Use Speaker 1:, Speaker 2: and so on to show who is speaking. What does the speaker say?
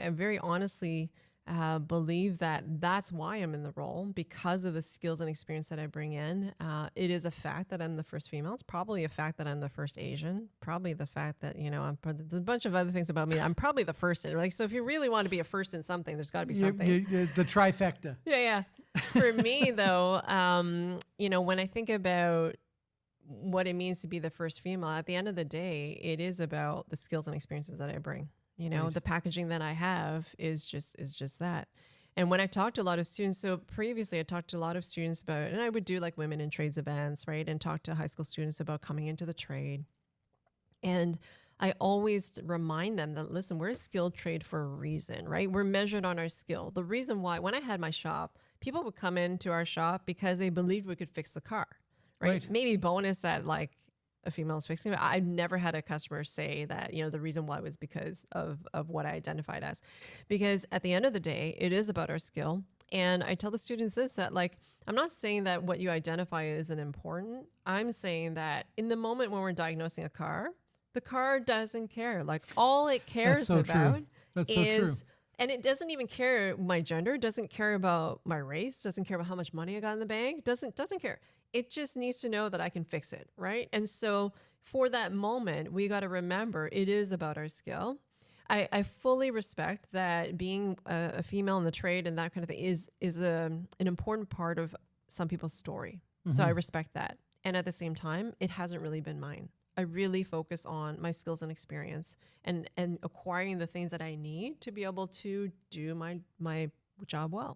Speaker 1: I very honestly believe that that's why I'm in the role because of the skills and experience that I bring in. It is a fact that I'm the first female. It's probably a fact that I'm the first Asian. Probably the fact that, there's a bunch of other things about me. I'm probably the first. Like, so if you really want to be a first in something, there's got to be something.
Speaker 2: The trifecta.
Speaker 1: Yeah. For me, though, when I think about what it means to be the first female, at the end of the day, it is about the skills and experiences that I bring.
Speaker 2: Right.
Speaker 1: The packaging that I have is just that. And when I talked to a lot of students, so previously I talked to a lot of students about, and I would do like women in trades events, right? And talk to high school students about coming into the trade. And I always remind them that, listen, we're a skilled trade for a reason, right? We're measured on our skill. The reason why, when I had my shop, people would come into our shop because they believed we could fix the car, right? Maybe bonus that like a female is fixing it. I've never had a customer say that, the reason why was because of what I identified as. Because at the end of the day, it is about our skill. And I tell the students this, that like, I'm not saying that what you identify isn't important. I'm saying that in the moment when we're diagnosing a car, the car doesn't care. Like all it cares about is, and it doesn't even care my gender, doesn't care about my race, doesn't care about how much money I got in the bank, doesn't care. It just needs to know that I can fix it, right? And so for that moment, we got to remember it is about our skill. I fully respect that being a female in the trade and that kind of thing is an important part of some people's story. Mm-hmm. So I respect that. And at the same time, it hasn't really been mine. I really focus on my skills and experience and acquiring the things that I need to be able to do my job well.